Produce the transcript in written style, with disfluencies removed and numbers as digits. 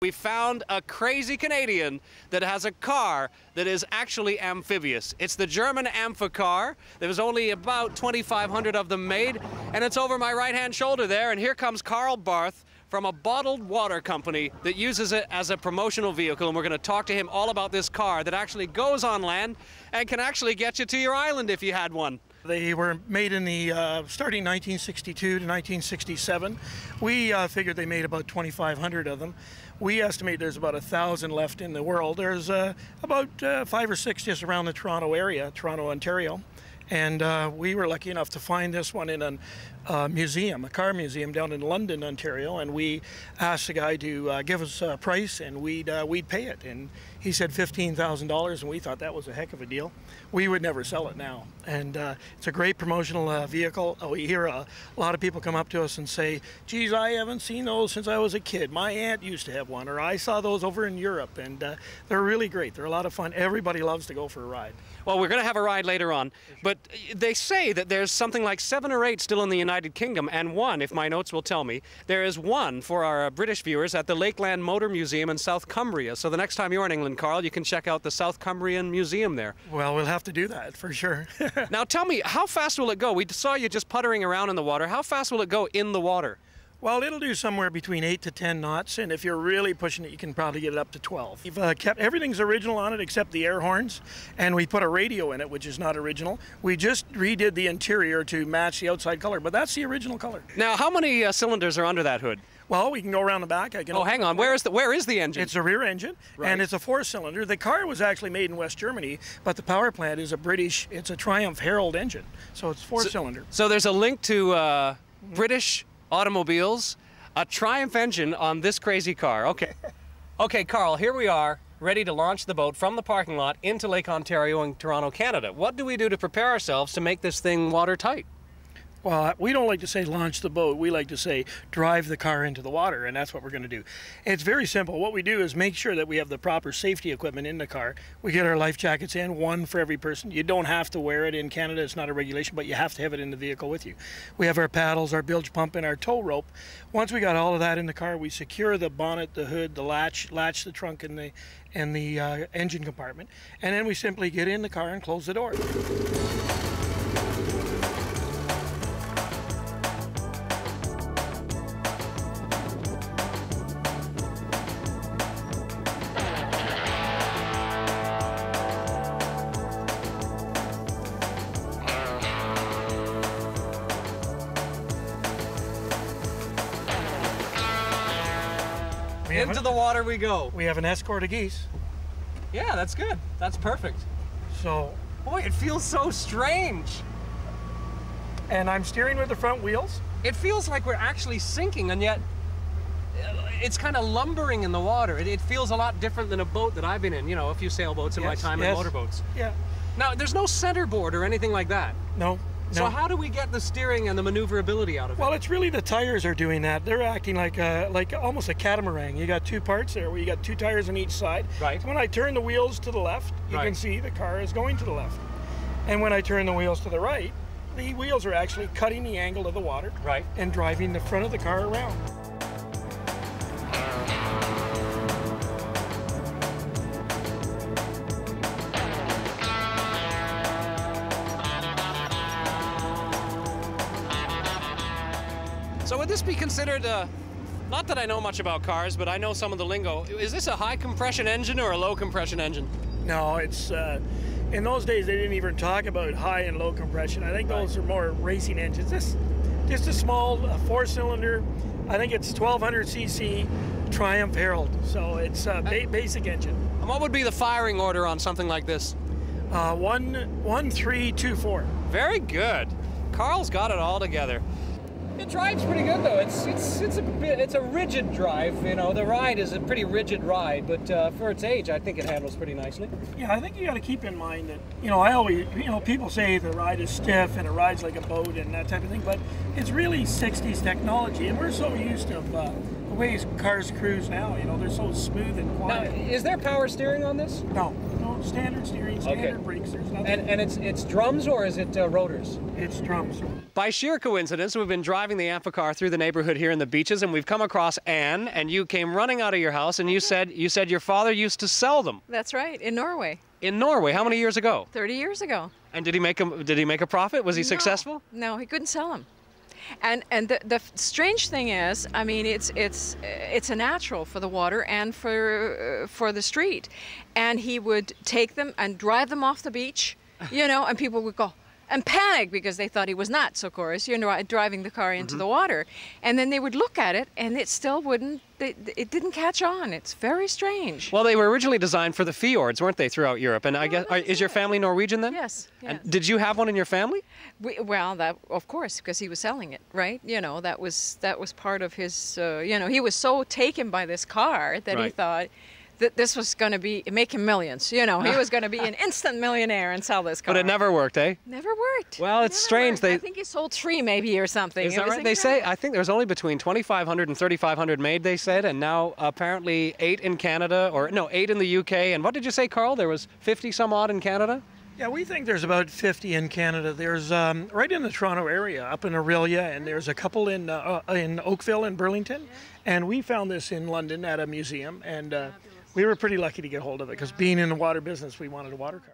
We found a crazy Canadian that has a car that is actually amphibious. It's the German amphi-car. There was only about 2,500 of them made, and it's over my right-hand shoulder there. And here comes Carl Barth from a bottled water company that uses it as a promotional vehicle, and we're going to talk to him all about this car that actually goes on land and can actually get you to your island if you had one. They were made in the starting 1962 to 1967. We figured they made about 2,500 of them. We estimate there's about 1,000 left in the world. There's about 5 or 6 just around the Toronto area, Toronto, Ontario. And we were lucky enough to find this one in a museum, a car museum down in London, Ontario. And we asked the guy to give us a price, and we'd pay it. And he said $15,000, and we thought that was a heck of a deal. We would never sell it now. And it's a great promotional vehicle. We hear a lot of people come up to us and say, geez, I haven't seen those since I was a kid. My aunt used to have one, or I saw those over in Europe. And they're really great. They're a lot of fun. Everybody loves to go for a ride. Well, we're going to have a ride later on, but they say that there's something like 7 or 8 still in the United Kingdom, and one, if my notes will tell me, there is one for our British viewers at the Lakeland Motor Museum in South Cumbria. So the next time you're in England, Carl, you can check out the South Cumbrian Museum there. Well, we'll have to do that for sure. Now tell me, how fast will it go? We saw you just puttering around in the water. How fast will it go in the water? Well, it'll do somewhere between 8 to 10 knots, and if you're really pushing it, you can probably get it up to 12. We've kept everything's original on it except the air horns, and we put a radio in it, which is not original. We just redid the interior to match the outside color, but that's the original color. Now, how many cylinders are under that hood? Well, we can go around the back. Oh, hang on. Where is the engine? It's a rear engine, right, and it's a 4-cylinder. The car was actually made in West Germany, but the power plant is it's a Triumph Herald engine, so it's 4-cylinder. So there's a link to British automobiles, a Triumph engine on this crazy car. Okay. Okay, Carl, here we are, ready to launch the boat from the parking lot into Lake Ontario in Toronto, Canada. What do we do to prepare ourselves to make this thing watertight? Well, we don't like to say launch the boat. We like to say drive the car into the water, and that's what we're going to do. It's very simple. What we do is make sure that we have the proper safety equipment in the car. We get our life jackets in, one for every person. You don't have to wear it in Canada. It's not a regulation, but you have to have it in the vehicle with you. We have our paddles, our bilge pump, and our tow rope. Once we got all of that in the car, we secure the bonnet, the hood, the latch the trunk, and the engine compartment. And then we simply get in the car and close the door. Into the water we go. We have an escort of geese. Yeah, that's good. That's perfect. So, boy, it feels so strange. And I'm steering with the front wheels. It feels like we're actually sinking, and yet it's kind of lumbering in the water. It feels a lot different than a boat that I've been in, you know, a few sailboats in my time in motorboats. Yeah. Now, there's no centerboard or anything like that. No. So how do we get the steering and the maneuverability out of it? Well, it's really the tires are doing that. They're acting like almost a catamaran. You got 2 parts there where you got 2 tires on each side. Right. When I turn the wheels to the left, you can see the car is going to the left. And when I turn the wheels to the right, the wheels are actually cutting the angle of the water. Right. And driving the front of the car around. So would this be considered, not that I know much about cars, but I know some of the lingo. Is this a high compression engine or a low compression engine? No, it's, in those days they didn't even talk about high and low compression. I think those are more racing engines. This, just a small 4-cylinder, I think it's 1200 cc Triumph Herald. So it's a basic engine. And what would be the firing order on something like this? 1, 3, 2, 4. Very good. Carl's got it all together. It drives pretty good though. It's a rigid drive. You know, the ride is a pretty rigid ride, but for its age, I think it handles pretty nicely. Yeah, I think you got to keep in mind that I always people say the ride is stiff and it rides like a boat and that type of thing, but it's really 60s technology, and we're so used to the way cars cruise now. They're so smooth and quiet. Now, is there power steering on this? No, No, standard steering, standard brakes. There's nothing. And it's drums, or is it rotors? It's drums. By sheer coincidence, we've been driving the amphi-car through the neighborhood here in the Beaches, and we've come across Anne, and you came running out of your house, and you said your father used to sell them. That's right, in Norway. In Norway, how many years ago? 30 years ago. And did he make a profit? Was he successful? No, he couldn't sell them. And the strange thing is, I mean, it's a natural for the water and for the street. And he would take them and drive them off the beach, you know, and people would go and panic because they thought he was nuts, of course, you know, driving the car into the water. And then they would look at it, and it still wouldn't. It didn't catch on. It's very strange. Well, they were originally designed for the fjords, weren't they, throughout Europe? And I guess, is your family Norwegian then? Yes. And did you have one in your family? Well, that of course, because he was selling it, right? You know, that was part of his. You know, he was so taken by this car that he thought that this was going to make him millions. You know, he was going to be an instant millionaire and sell this car. But it never worked, eh? Never worked. Well, it's strange. I think he sold 3 maybe or something. Is that right? They say, I think there's only between 2,500 and 3,500 made, they said, and now apparently 8 in Canada, or no, 8 in the UK. And what did you say, Carl? There was 50 some odd in Canada? Yeah, we think there's about 50 in Canada. There's right in the Toronto area, up in Aurelia, and there's a couple in Oakville and Burlington. And we found this in London at a museum, and we were pretty lucky to get hold of it because being in the water business, we wanted a water car.